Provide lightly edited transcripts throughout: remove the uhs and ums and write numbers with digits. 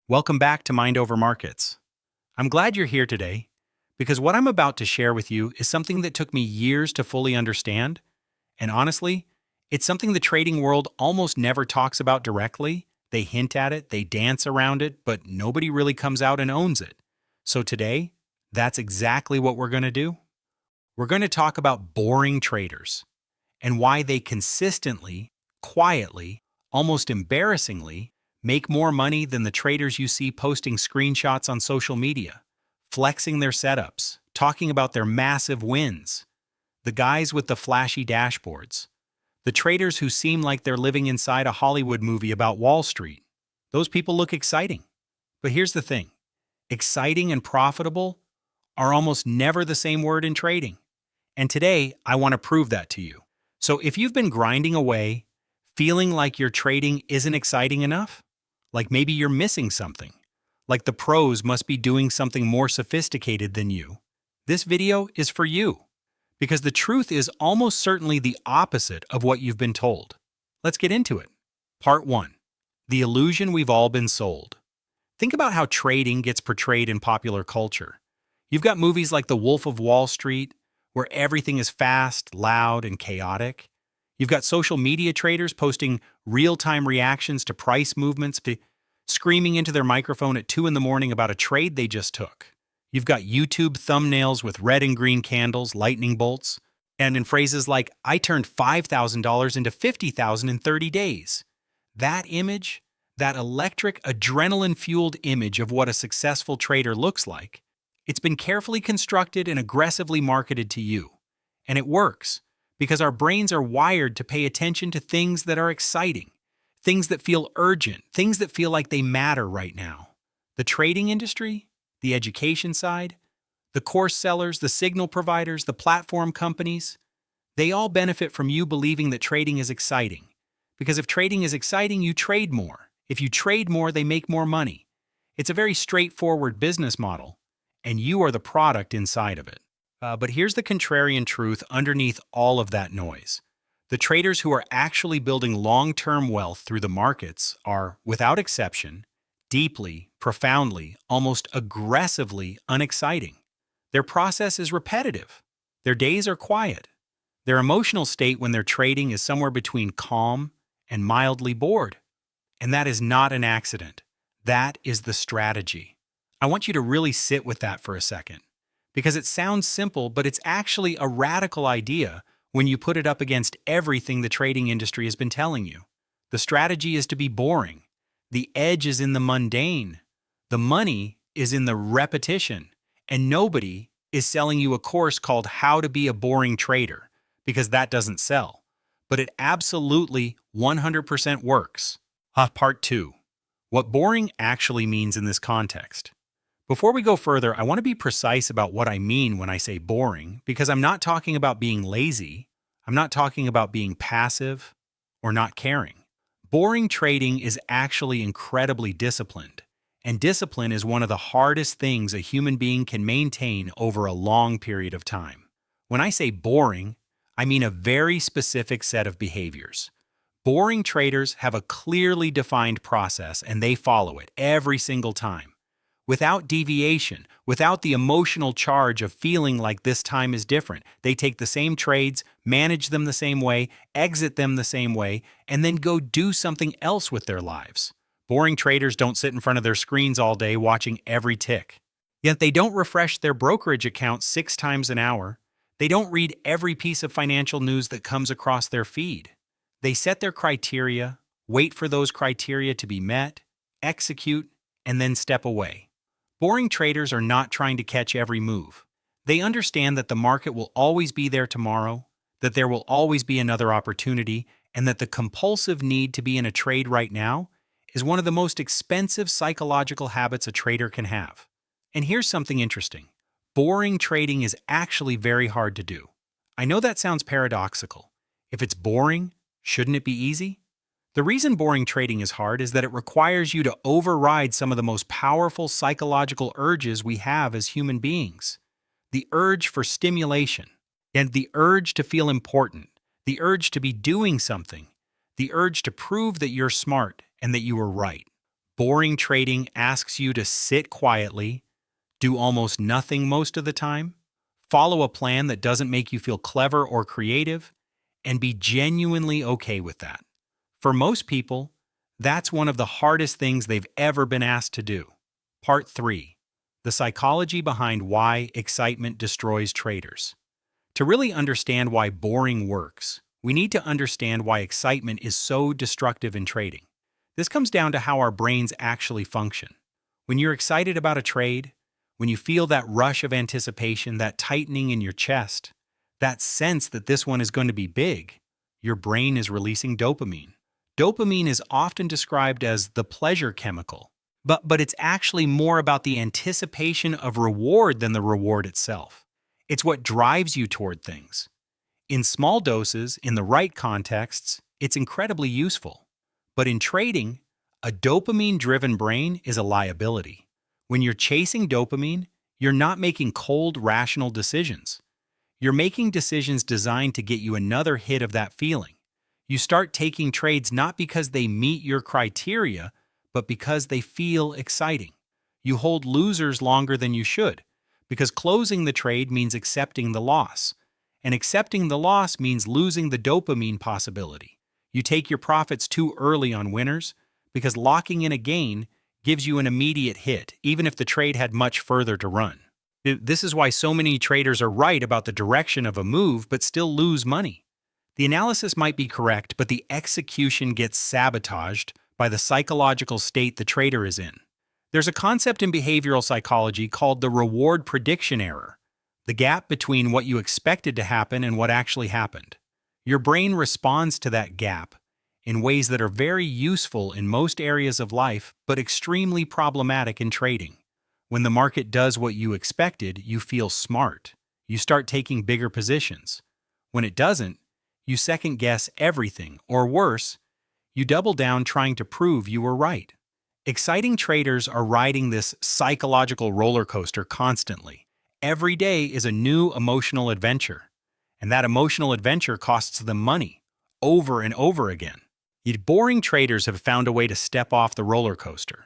Welcome back to Mind Over Markets. I'm glad you're here today because what I'm about to share with you is something that took me years to fully understand. And honestly, it's something the trading world almost never talks about directly. They hint at it, they dance around it, but nobody really comes out and owns it. So today, that's exactly what we're going to do. We're going to talk about boring traders and why they consistently, quietly, almost embarrassingly, make more money than the traders you see posting screenshots on social media, flexing their setups, talking about their massive wins, the guys with the flashy dashboards, the traders who seem like they're living inside a Hollywood movie about Wall Street. Those people look exciting. But here's the thing, exciting and profitable are almost never the same word in trading. And today, I want to prove that to you. So if you've been grinding away, feeling like your trading isn't exciting enough, like maybe you're missing something, like the pros must be doing something more sophisticated than you, this video is for you. Because the truth is almost certainly the opposite of what you've been told. Let's get into it. Part 1. The illusion we've all been sold. Think about how trading gets portrayed in popular culture. You've got movies like The Wolf of Wall Street, where everything is fast, loud, and chaotic. You've got social media traders posting real-time reactions to price movements, screaming into their microphone at 2 in the morning about a trade they just took. You've got YouTube thumbnails with red and green candles, lightning bolts, and in phrases like, "I turned $5,000 into $50,000 in 30 days. That image, that electric, adrenaline-fueled image of what a successful trader looks like, it's been carefully constructed and aggressively marketed to you. And it works, because our brains are wired to pay attention to things that are exciting, things that feel urgent, things that feel like they matter right now. The trading industry, the education side, the course sellers, the signal providers, the platform companies, they all benefit from you believing that trading is exciting. Because if trading is exciting, you trade more. If you trade more, they make more money. It's a very straightforward business model, and you are the product inside of it. But here's the contrarian truth underneath all of that noise. The traders who are actually building long-term wealth through the markets are, without exception, deeply, profoundly, almost aggressively unexciting. Their process is repetitive. Their days are quiet. Their emotional state when they're trading is somewhere between calm and mildly bored. And that is not an accident. That is the strategy. I want you to really sit with that for a second. Because it sounds simple, but it's actually a radical idea when you put it up against everything the trading industry has been telling you. The strategy is to be boring. The edge is in the mundane. The money is in the repetition. And nobody is selling you a course called How to Be a Boring Trader, because that doesn't sell. But it absolutely 100% works. Part 2. What boring actually means in this context. Before we go further, I want to be precise about what I mean when I say boring, because I'm not talking about being lazy. I'm not talking about being passive or not caring. Boring trading is actually incredibly disciplined, and discipline is one of the hardest things a human being can maintain over a long period of time. When I say boring, I mean a very specific set of behaviors. Boring traders have a clearly defined process, and they follow it every single time. Without deviation, without the emotional charge of feeling like this time is different. They take the same trades, manage them the same way, exit them the same way, and then go do something else with their lives. Boring traders don't sit in front of their screens all day watching every tick. Yet they don't refresh their brokerage account 6 times an hour. They don't read every piece of financial news that comes across their feed. They set their criteria, wait for those criteria to be met, execute, and then step away. Boring traders are not trying to catch every move. They understand that the market will always be there tomorrow, that there will always be another opportunity, and that the compulsive need to be in a trade right now is one of the most expensive psychological habits a trader can have. And here's something interesting. Boring trading is actually very hard to do. I know that sounds paradoxical. If it's boring, shouldn't it be easy? The reason boring trading is hard is that it requires you to override some of the most powerful psychological urges we have as human beings. The urge for stimulation, and the urge to feel important, the urge to be doing something, the urge to prove that you're smart and that you were right. Boring trading asks you to sit quietly, do almost nothing most of the time, follow a plan that doesn't make you feel clever or creative, and be genuinely okay with that. For most people, that's one of the hardest things they've ever been asked to do. Part 3. The psychology behind why excitement destroys traders. To really understand why boring works, we need to understand why excitement is so destructive in trading. This comes down to how our brains actually function. When you're excited about a trade, when you feel that rush of anticipation, that tightening in your chest, that sense that this one is going to be big, your brain is releasing dopamine. Dopamine is often described as the pleasure chemical, but it's actually more about the anticipation of reward than the reward itself. It's what drives you toward things. In small doses, in the right contexts, it's incredibly useful. But in trading, a dopamine-driven brain is a liability. When you're chasing dopamine, you're not making cold, rational decisions. You're making decisions designed to get you another hit of that feeling. You start taking trades not because they meet your criteria, but because they feel exciting. You hold losers longer than you should, because closing the trade means accepting the loss. And accepting the loss means losing the dopamine possibility. You take your profits too early on winners, because locking in a gain gives you an immediate hit, even if the trade had much further to run. This is why so many traders are right about the direction of a move but still lose money. The analysis might be correct, but the execution gets sabotaged by the psychological state the trader is in. There's a concept in behavioral psychology called the reward prediction error, the gap between what you expected to happen and what actually happened. Your brain responds to that gap in ways that are very useful in most areas of life, but extremely problematic in trading. When the market does what you expected, you feel smart. You start taking bigger positions. When it doesn't, you second-guess everything, or worse, you double down trying to prove you were right. Exciting traders are riding this psychological roller coaster constantly. Every day is a new emotional adventure, and that emotional adventure costs them money, over and over again. Yet boring traders have found a way to step off the roller coaster,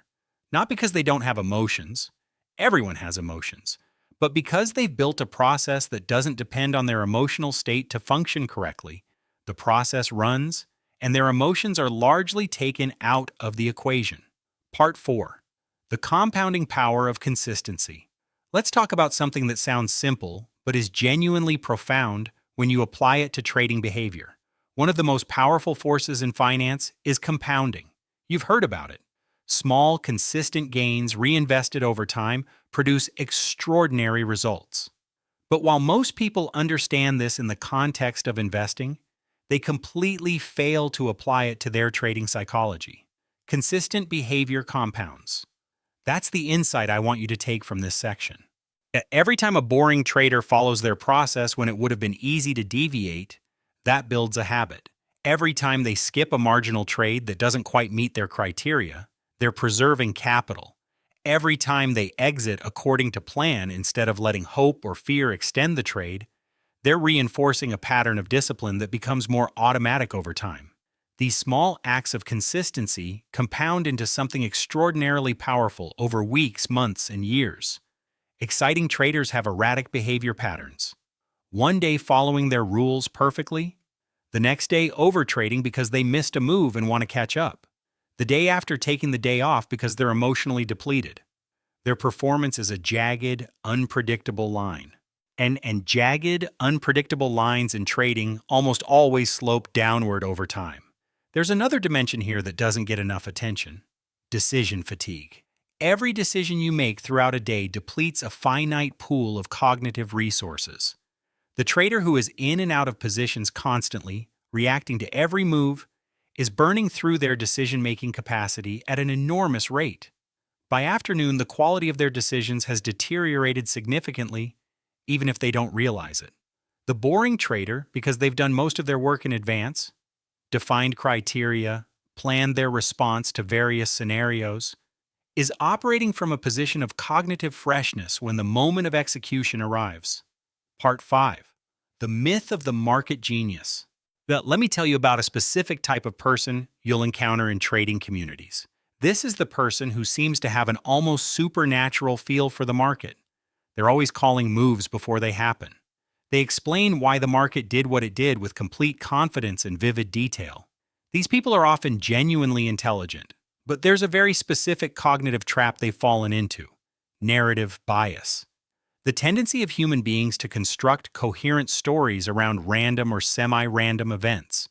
not because they don't have emotions. Everyone has emotions, but because they've built a process that doesn't depend on their emotional state to function correctly. The process runs, and their emotions are largely taken out of the equation. Part 4. The compounding power of consistency. Let's talk about something that sounds simple, but is genuinely profound when you apply it to trading behavior. One of the most powerful forces in finance is compounding. You've heard about it. Small, consistent gains reinvested over time produce extraordinary results. But while most people understand this in the context of investing, they completely fail to apply it to their trading psychology. Consistent behavior compounds. That's the insight I want you to take from this section. Every time a boring trader follows their process when it would have been easy to deviate, that builds a habit. Every time they skip a marginal trade that doesn't quite meet their criteria, they're preserving capital. Every time they exit according to plan instead of letting hope or fear extend the trade, they're reinforcing a pattern of discipline that becomes more automatic over time. These small acts of consistency compound into something extraordinarily powerful over weeks, months, and years. Exciting traders have erratic behavior patterns. One day following their rules perfectly, the next day overtrading because they missed a move and want to catch up. The day after taking the day off because they're emotionally depleted. Their performance is a jagged, unpredictable line. And jagged, unpredictable lines in trading almost always slope downward over time. There's another dimension here that doesn't get enough attention: decision fatigue. Every decision you make throughout a day depletes a finite pool of cognitive resources. The trader who is in and out of positions constantly, reacting to every move, is burning through their decision-making capacity at an enormous rate. By afternoon, the quality of their decisions has deteriorated significantly, even if they don't realize it. The boring trader, because they've done most of their work in advance, defined criteria, planned their response to various scenarios, is operating from a position of cognitive freshness when the moment of execution arrives. Part 5. The myth of the market genius. Let me tell you about a specific type of person you'll encounter in trading communities. This is the person who seems to have an almost supernatural feel for the market. They're always calling moves before they happen. They explain why the market did what it did with complete confidence and vivid detail. These people are often genuinely intelligent, but there's a very specific cognitive trap they've fallen into: narrative bias. The tendency of human beings to construct coherent stories around random or semi-random events.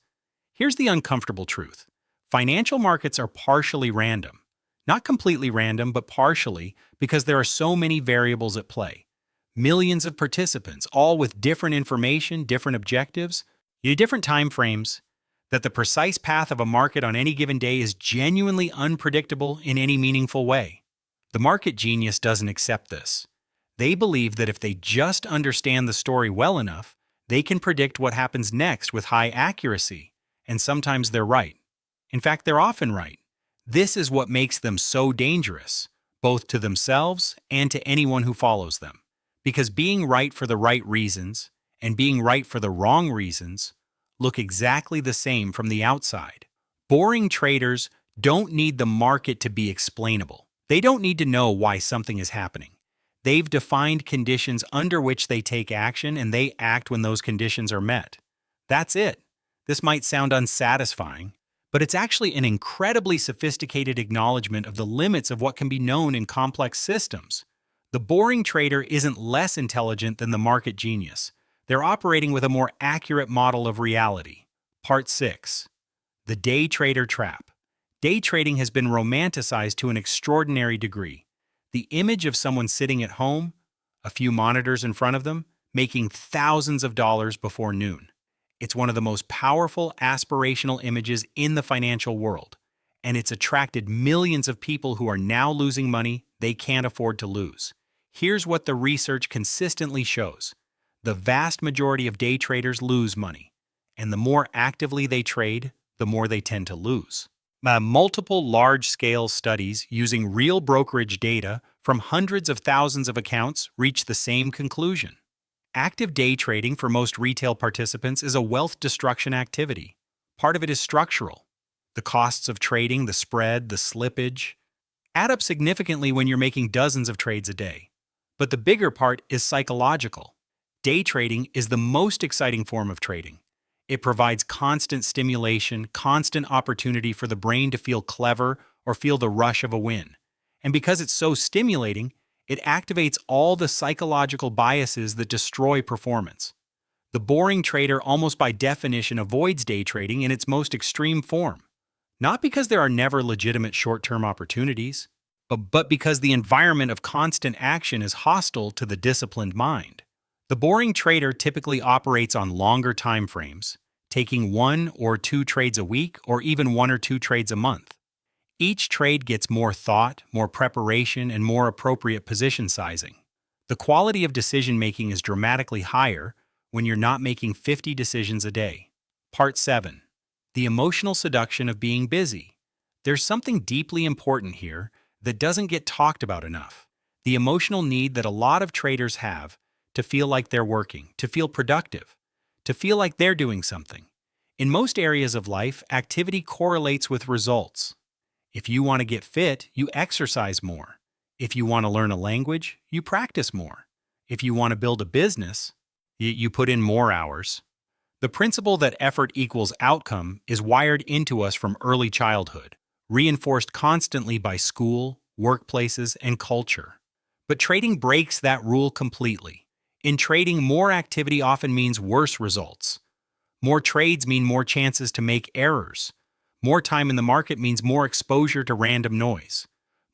Here's the uncomfortable truth. Financial markets are partially random. Not completely random, but partially, because there are so many variables at play. Millions of participants, all with different information, different objectives, different time frames, that the precise path of a market on any given day is genuinely unpredictable in any meaningful way. The market genius doesn't accept this. They believe that if they just understand the story well enough, they can predict what happens next with high accuracy, and sometimes they're right. In fact, they're often right. This is what makes them so dangerous, both to themselves and to anyone who follows them. Because being right for the right reasons and being right for the wrong reasons look exactly the same from the outside. Boring traders don't need the market to be explainable. They don't need to know why something is happening. They've defined conditions under which they take action, and they act when those conditions are met. That's it. This might sound unsatisfying, but it's actually an incredibly sophisticated acknowledgement of the limits of what can be known in complex systems. The boring trader isn't less intelligent than the market genius. They're operating with a more accurate model of reality. Part 6. The Day Trader Trap. Day trading has been romanticized to an extraordinary degree. The image of someone sitting at home, a few monitors in front of them, making thousands of dollars before noon. It's one of the most powerful aspirational images in the financial world, and it's attracted millions of people who are now losing money they can't afford to lose. Here's what the research consistently shows. The vast majority of day traders lose money, and the more actively they trade, the more they tend to lose. Multiple large-scale studies using real brokerage data from hundreds of thousands of accounts reach the same conclusion. Active day trading for most retail participants is a wealth destruction activity. Part of it is structural. The costs of trading, the spread, the slippage, add up significantly when you're making dozens of trades a day. But the bigger part is psychological. Day trading is the most exciting form of trading. It provides constant stimulation, constant opportunity for the brain to feel clever or feel the rush of a win. And because it's so stimulating, it activates all the psychological biases that destroy performance. The boring trader almost by definition avoids day trading in its most extreme form. Not because there are never legitimate short-term opportunities, but because the environment of constant action is hostile to the disciplined mind. The boring trader typically operates on longer time frames, taking 1 or 2 trades a week or even 1 or 2 trades a month. Each trade gets more thought, more preparation, and more appropriate position sizing. The quality of decision-making is dramatically higher when you're not making 50 decisions a day. Part 7. The emotional seduction of being busy. There's something deeply important here that doesn't get talked about enough. The emotional need that a lot of traders have to feel like they're working, to feel productive, to feel like they're doing something. In most areas of life, activity correlates with results. If you want to get fit, you exercise more. If you want to learn a language, you practice more. If you want to build a business, you put in more hours. The principle that effort equals outcome is wired into us from early childhood, reinforced constantly by school, workplaces, and culture. But trading breaks that rule completely. In trading, more activity often means worse results. More trades mean more chances to make errors. More time in the market means more exposure to random noise.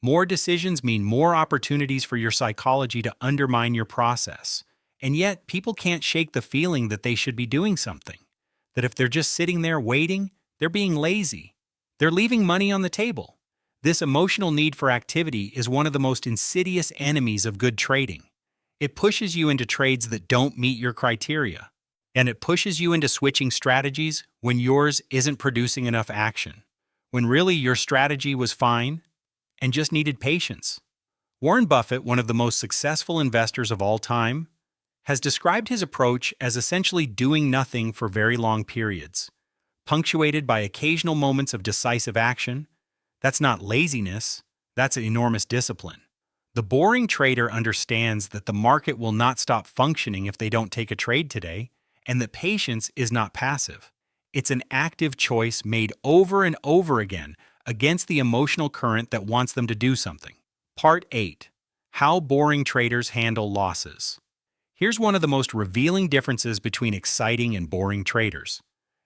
More decisions mean more opportunities for your psychology to undermine your process. And yet, people can't shake the feeling that they should be doing something. That if they're just sitting there waiting, they're being lazy. They're leaving money on the table. This emotional need for activity is one of the most insidious enemies of good trading. It pushes you into trades that don't meet your criteria. And it pushes you into switching strategies when yours isn't producing enough action. When really your strategy was fine and just needed patience. Warren Buffett, one of the most successful investors of all time, has described his approach as essentially doing nothing for very long periods, punctuated by occasional moments of decisive action. That's not laziness, that's an enormous discipline. The boring trader understands that the market will not stop functioning if they don't take a trade today, and that patience is not passive. It's an active choice made over and over again against the emotional current that wants them to do something. Part 8. How boring traders handle losses. Here's one of the most revealing differences between exciting and boring traders: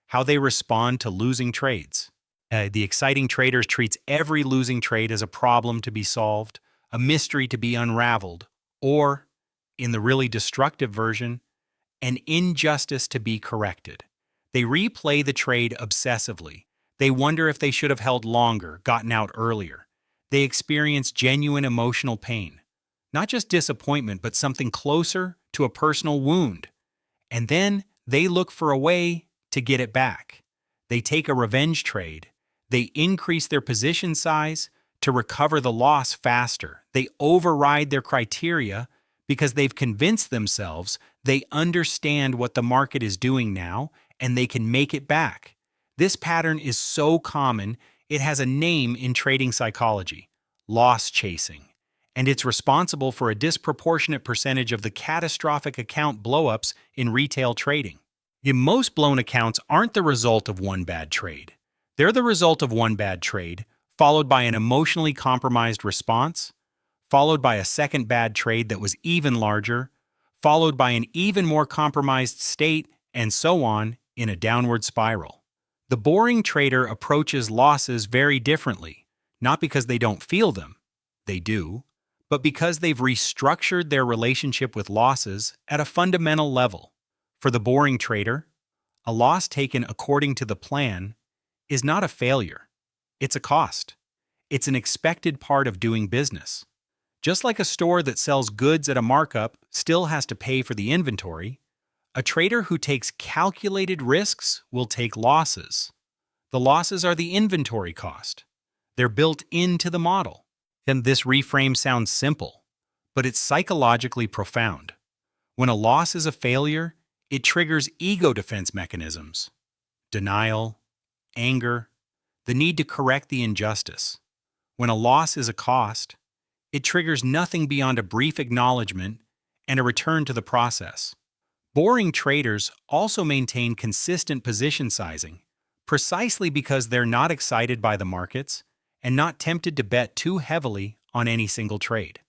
how they respond to losing trades. The exciting traders treats every losing trade as a problem to be solved, a mystery to be unraveled, or, in the really destructive version, an injustice to be corrected. They replay the trade obsessively. They wonder if they should have held longer, gotten out earlier. They experience genuine emotional pain. Not just disappointment, but something closer to a personal wound. And then they look for a way to get it back. They take a revenge trade. They increase their position size to recover the loss faster. They override their criteria because they've convinced themselves they understand what the market is doing now and they can make it back. This pattern is so common, it has a name in trading psychology: loss chasing. And it's responsible for a disproportionate percentage of the catastrophic account blowups in retail trading. Most blown accounts aren't the result of one bad trade. They're the result of one bad trade, followed by an emotionally compromised response, followed by a second bad trade that was even larger, followed by an even more compromised state, and so on in a downward spiral. The boring trader approaches losses very differently, not because they don't feel them, they do, but because they've restructured their relationship with losses at a fundamental level. For the boring trader, a loss taken according to the plan is not a failure. It's a cost. It's an expected part of doing business. Just like a store that sells goods at a markup still has to pay for the inventory, a trader who takes calculated risks will take losses. The losses are the inventory cost. They're built into the model. And this reframe sounds simple, but it's psychologically profound. When a loss is a failure, it triggers ego defense mechanisms: denial, anger, the need to correct the injustice. When a loss is a cost, it triggers nothing beyond a brief acknowledgement and a return to the process. Boring traders also maintain consistent position sizing, precisely because they're not excited by the markets and not tempted to bet too heavily on any single trade.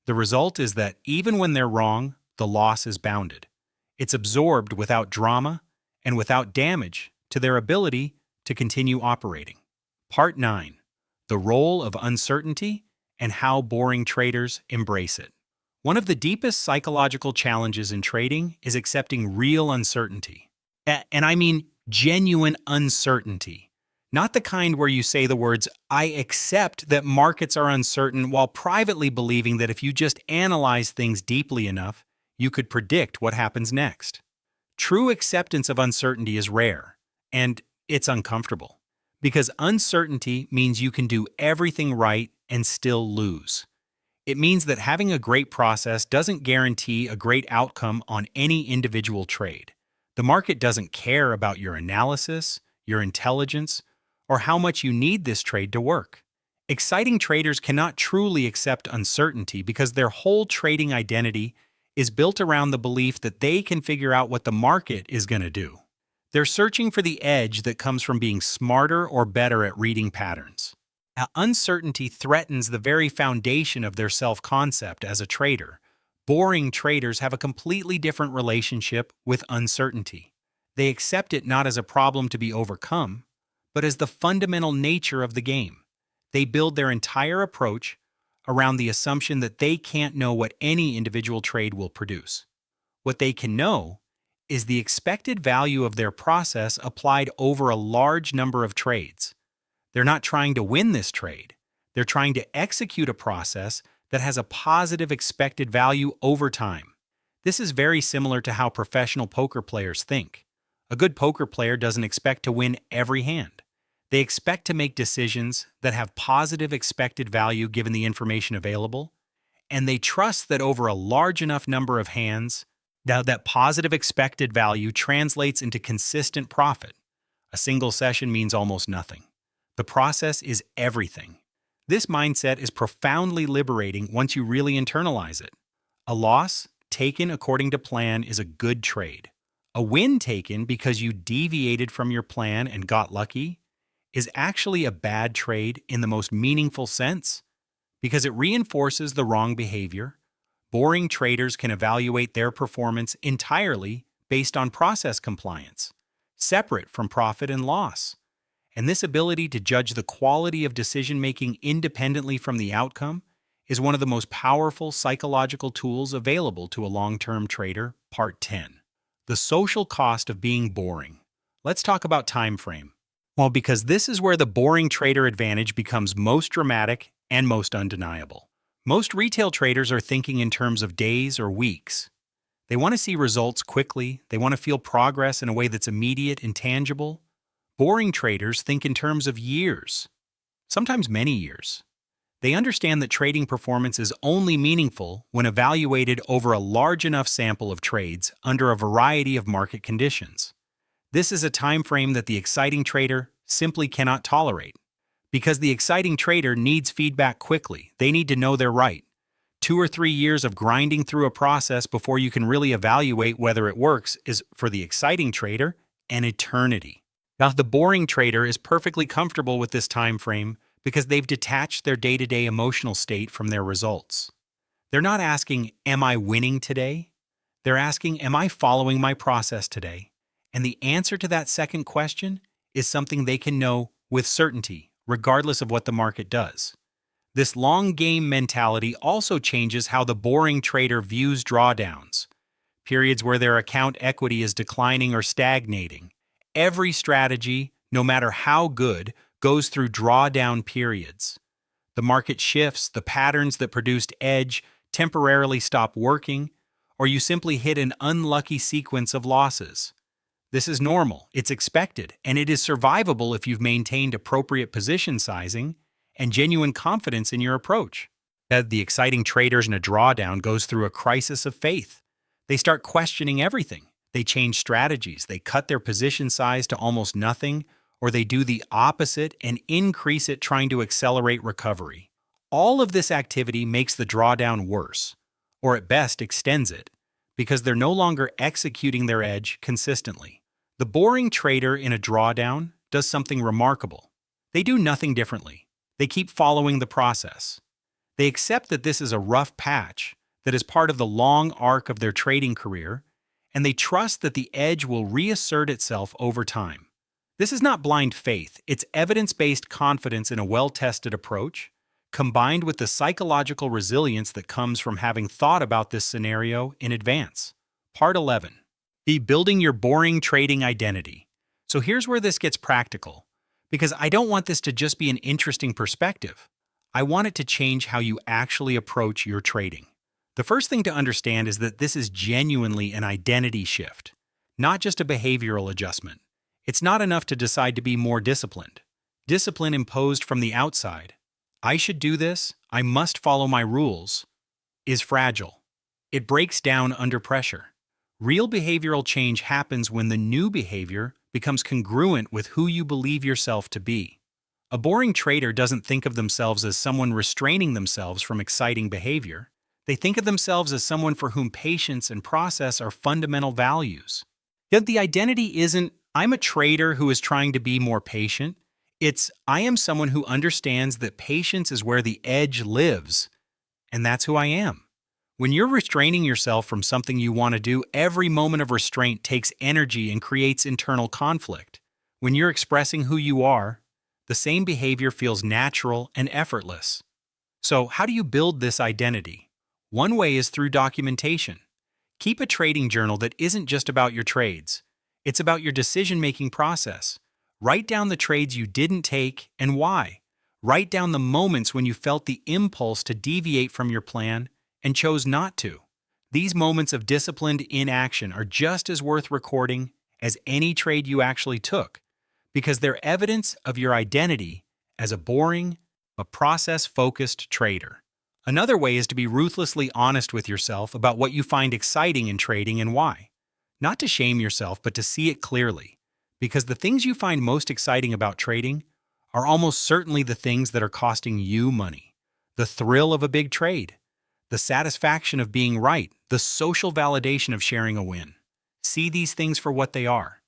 The result is that even when they're wrong, the loss is bounded. It's absorbed without drama and without damage to their ability to continue operating. Part 9. The role of uncertainty and how boring traders embrace it. One of the deepest psychological challenges in trading is accepting real uncertainty. And I mean genuine uncertainty. Not the kind where you say the words, "I accept that markets are uncertain," while privately believing that if you just analyze things deeply enough, you could predict what happens next. True acceptance of uncertainty is rare, and it's uncomfortable, because uncertainty means you can do everything right and still lose. It means that having a great process doesn't guarantee a great outcome on any individual trade. The market doesn't care about your analysis, your intelligence, or how much you need this trade to work. Exciting traders cannot truly accept uncertainty because their whole trading identity is built around the belief that they can figure out what the market is going to do. They're searching for the edge that comes from being smarter or better at reading patterns. Now, uncertainty threatens the very foundation of their self-concept as a trader. Boring traders have a completely different relationship with uncertainty. They accept it not as a problem to be overcome, but as the fundamental nature of the game. They build their entire approach around the assumption that they can't know what any individual trade will produce. What they can know is the expected value of their process applied over a large number of trades. They're not trying to win this trade. They're trying to execute a process that has a positive expected value over time. This is very similar to how professional poker players think. A good poker player doesn't expect to win every hand. They expect to make decisions that have positive expected value given the information available, and they trust that over a large enough number of hands, that positive expected value translates into consistent profit. A single session means almost nothing. The process is everything, This mindset is profoundly liberating once you really internalize it. A loss taken according to plan is a good trade. A win taken because you deviated from your plan and got lucky is actually a bad trade in the most meaningful sense because it reinforces the wrong behavior. Boring traders can evaluate their performance entirely based on process compliance, separate from profit and loss. And this ability to judge the quality of decision making independently from the outcome is one of the most powerful psychological tools available to a long-term trader. Part 10. The social cost of being boring. Let's talk about time frame. Well, because this is where the boring trader advantage becomes most dramatic and most undeniable. Most retail traders are thinking in terms of days or weeks. They want to see results quickly, they want to feel progress in a way that's immediate and tangible. Boring traders think in terms of years, sometimes many years. They understand that trading performance is only meaningful when evaluated over a large enough sample of trades under a variety of market conditions. This is a time frame that the exciting trader simply cannot tolerate. Because the exciting trader needs feedback quickly, they need to know they're right. 2 or 3 years of grinding through a process before you can really evaluate whether it works is, for the exciting trader, an eternity. Now, the boring trader is perfectly comfortable with this time frame because they've detached their day-to-day emotional state from their results. They're not asking, am I winning today? They're asking, am I following my process today? And the answer to that second question is something they can know with certainty, regardless of what the market does. This long game mentality also changes how the boring trader views drawdowns, periods where their account equity is declining or stagnating. Every strategy, no matter how good, goes through drawdown periods. The market shifts, the patterns that produced edge temporarily stop working, or you simply hit an unlucky sequence of losses. This is normal, it's expected, and it is survivable if you've maintained appropriate position sizing and genuine confidence in your approach. The exciting traders in a drawdown goes through a crisis of faith. They start questioning everything. They change strategies, they cut their position size to almost nothing, or they do the opposite and increase it trying to accelerate recovery. All of this activity makes the drawdown worse, or at best extends it, because they're no longer executing their edge consistently. The boring trader in a drawdown does something remarkable. They do nothing differently. They keep following the process. They accept that this is a rough patch, that is part of the long arc of their trading career, and they trust that the edge will reassert itself over time. This is not blind faith, it's evidence-based confidence in a well-tested approach, combined with the psychological resilience that comes from having thought about this scenario in advance. Part 11. Be building your boring trading identity. So here's where this gets practical, because I don't want this to just be an interesting perspective. I want it to change how you actually approach your trading. The first thing to understand is that this is genuinely an identity shift, not just a behavioral adjustment. It's not enough to decide to be more disciplined. Discipline imposed from the outside, I should do this, I must follow my rules, is fragile. It breaks down under pressure. Real behavioral change happens when the new behavior becomes congruent with who you believe yourself to be. A boring trader doesn't think of themselves as someone restraining themselves from exciting behavior. They think of themselves as someone for whom patience and process are fundamental values. Yet the identity isn't, I'm a trader who is trying to be more patient. It's, I am someone who understands that patience is where the edge lives, and that's who I am. When you're restraining yourself from something you want to do, every moment of restraint takes energy and creates internal conflict. When you're expressing who you are, the same behavior feels natural and effortless. So, how do you build this identity? One way is through documentation. Keep a trading journal that isn't just about your trades. It's about your decision-making process. Write down the trades you didn't take and why. Write down the moments when you felt the impulse to deviate from your plan and chose not to. These moments of disciplined inaction are just as worth recording as any trade you actually took, because they're evidence of your identity as a boring, but process-focused trader. Another way is to be ruthlessly honest with yourself about what you find exciting in trading and why. Not to shame yourself, but to see it clearly, because the things you find most exciting about trading are almost certainly the things that are costing you money. The thrill of a big trade, the satisfaction of being right, the social validation of sharing a win. See these things for what they are: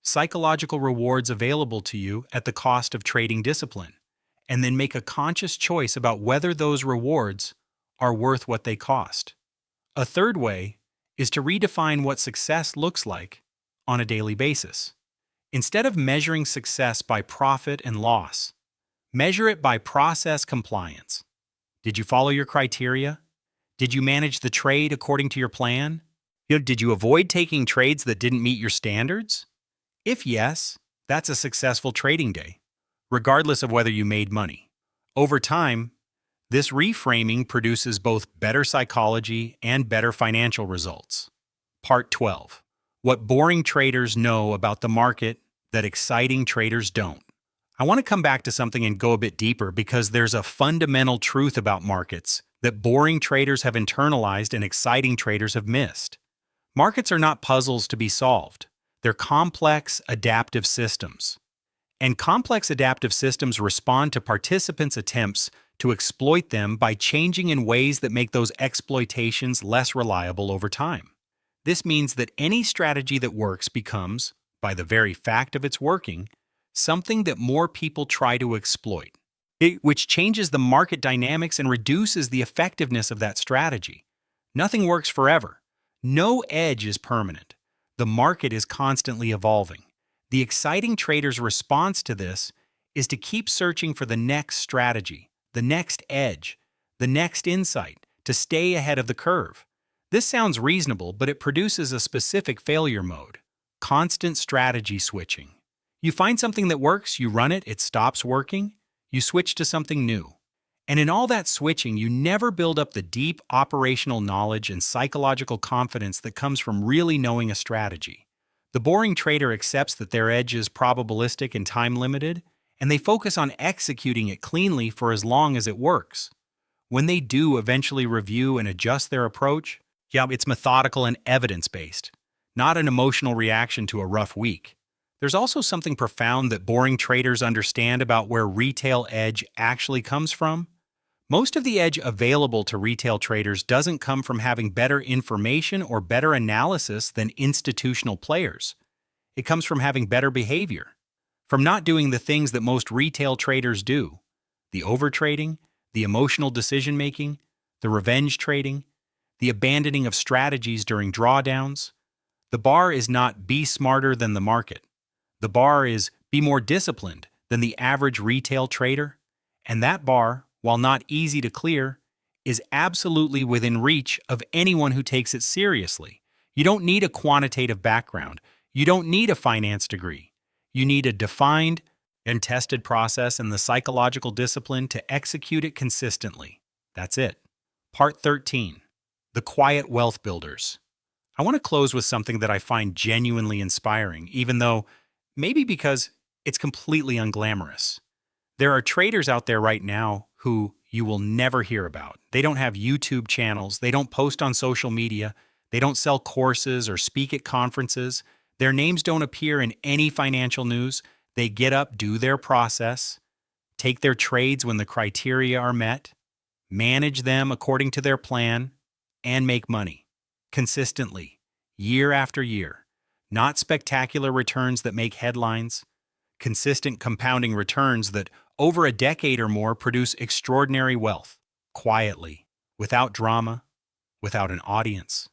psychological rewards available to you at the cost of trading discipline, and then make a conscious choice about whether those rewards are worth what they cost. A third way is to redefine what success looks like on a daily basis. Instead of measuring success by profit and loss, measure it by process compliance. Did you follow your criteria? Did you manage the trade according to your plan? Did you avoid taking trades that didn't meet your standards? If yes, that's a successful trading day, regardless of whether you made money. Over time, this reframing produces both better psychology and better financial results. Part 12. What boring traders know about the market that exciting traders don't. I want to come back to something and go a bit deeper because there's a fundamental truth about markets that boring traders have internalized and exciting traders have missed. Markets are not puzzles to be solved. They're complex, adaptive systems. And complex adaptive systems respond to participants' attempts to exploit them by changing in ways that make those exploitations less reliable over time. This means that any strategy that works becomes, by the very fact of its working, something that more people try to exploit, which changes the market dynamics and reduces the effectiveness of that strategy. Nothing works forever. No edge is permanent. The market is constantly evolving. The exciting trader's response to this is to keep searching for the next strategy, the next edge, the next insight, to stay ahead of the curve. This sounds reasonable, but it produces a specific failure mode: constant strategy switching. You find something that works, you run it, it stops working, you switch to something new. And in all that switching, you never build up the deep operational knowledge and psychological confidence that comes from really knowing a strategy. The boring trader accepts that their edge is probabilistic and time-limited, and they focus on executing it cleanly for as long as it works. When they do eventually review and adjust their approach, it's methodical and evidence-based, not an emotional reaction to a rough week. There's also something profound that boring traders understand about where retail edge actually comes from. Most of the edge available to retail traders doesn't come from having better information or better analysis than institutional players. It comes from having better behavior, from not doing the things that most retail traders do: the overtrading, the emotional decision-making, the revenge trading, the abandoning of strategies during drawdowns. The bar is not be smarter than the market. The bar is be more disciplined than the average retail trader. And that bar, while not easy to clear, is absolutely within reach of anyone who takes it seriously. You don't need a quantitative background. You don't need a finance degree. You need a defined and tested process and the psychological discipline to execute it consistently. That's it. Part 13. The Quiet Wealth Builders. I want to close with something that I find genuinely inspiring, even though maybe because it's completely unglamorous. There are traders out there right now who you will never hear about. They don't have YouTube channels. They don't post on social media. They don't sell courses or speak at conferences. Their names don't appear in any financial news. They get up, do their process, take their trades when the criteria are met, manage them according to their plan, and make money consistently, year after year. Not spectacular returns that make headlines, consistent compounding returns that over a decade or more produce extraordinary wealth, quietly, without drama, without an audience.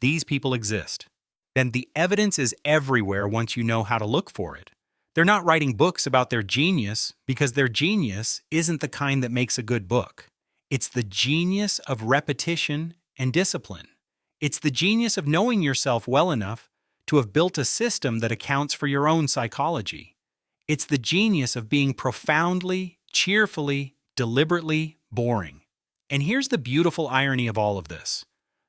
These people exist. Then the evidence is everywhere once you know how to look for it. They're not writing books about their genius because their genius isn't the kind that makes a good book. It's the genius of repetition and discipline. It's the genius of knowing yourself well enough to have built a system that accounts for your own psychology. It's the genius of being profoundly, cheerfully, deliberately boring. And here's the beautiful irony of all of this.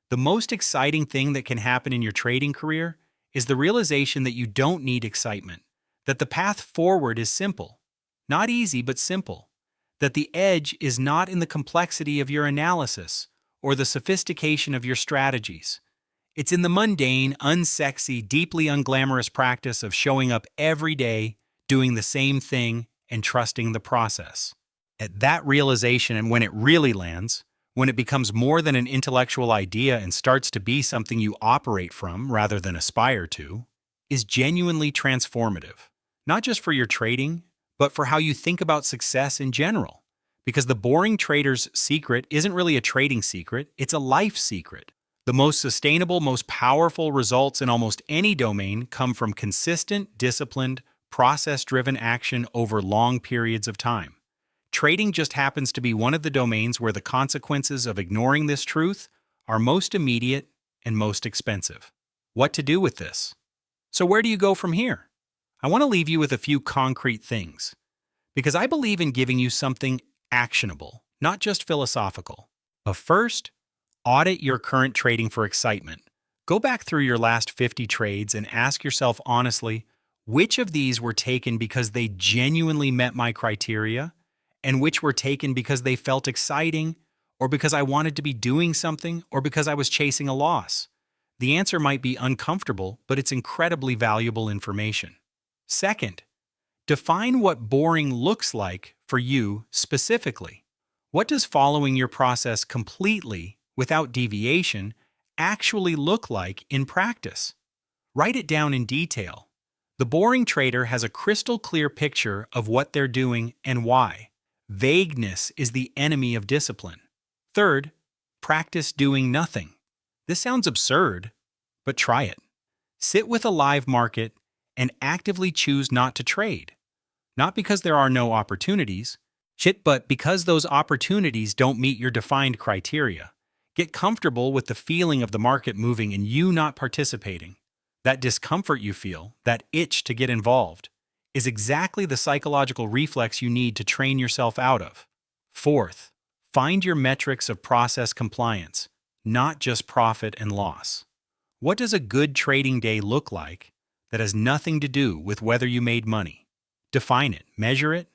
The most exciting thing that can happen in your trading career is the realization that you don't need excitement, that the path forward is simple. Not easy, but simple. That the edge is not in the complexity of your analysis or the sophistication of your strategies. It's in the mundane, unsexy, deeply unglamorous practice of showing up every day, doing the same thing, and trusting the process. At that realization, and when it really lands, when it becomes more than an intellectual idea and starts to be something you operate from rather than aspire to, is genuinely transformative. Not just for your trading, but for how you think about success in general. Because the boring trader's secret isn't really a trading secret, it's a life secret. The most sustainable, most powerful results in almost any domain come from consistent, disciplined, process-driven action over long periods of time. Trading just happens to be one of the domains where the consequences of ignoring this truth are most immediate and most expensive. What to do with this? So where do you go from here? I want to leave you with a few concrete things, because I believe in giving you something actionable, not just philosophical. But first, audit your current trading for excitement. Go back through your last 50 trades and ask yourself honestly, which of these were taken because they genuinely met my criteria, and which were taken because they felt exciting, or because I wanted to be doing something, or because I was chasing a loss. The answer might be uncomfortable, but it's incredibly valuable information. Second, define what boring looks like for you specifically. What does following your process completely, without deviation, actually look like in practice? Write it down in detail. The boring trader has a crystal clear picture of what they're doing and why. Vagueness is the enemy of discipline. Third, practice doing nothing. This sounds absurd, but try it. Sit with a live market and actively choose not to trade. Not because there are no opportunities, but because those opportunities don't meet your defined criteria. Get comfortable with the feeling of the market moving and you not participating. That discomfort you feel, that itch to get involved, is exactly the psychological reflex you need to train yourself out of. Fourth, find your metrics of process compliance, not just profit and loss. What does a good trading day look like that has nothing to do with whether you made money? Define it, measure it.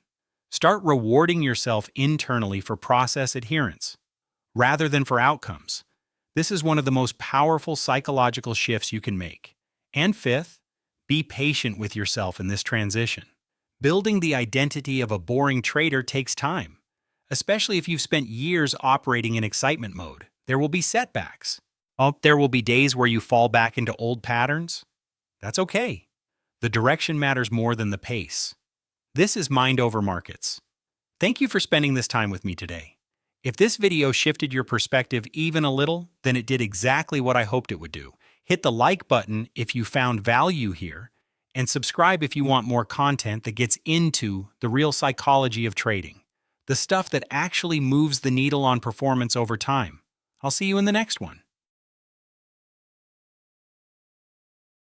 Start rewarding yourself internally for process adherence, rather than for outcomes. This is one of the most powerful psychological shifts you can make. And fifth, be patient with yourself in this transition. Building the identity of a boring trader takes time, especially if you've spent years operating in excitement mode. There will be setbacks. There will be days where you fall back into old patterns. That's okay. The direction matters more than the pace. This is Mind Over Markets. Thank you for spending this time with me today. If this video shifted your perspective even a little, then it did exactly what I hoped it would do. Hit the like button if you found value here, and subscribe if you want more content that gets into the real psychology of trading, the stuff that actually moves the needle on performance over time. I'll see you in the next one.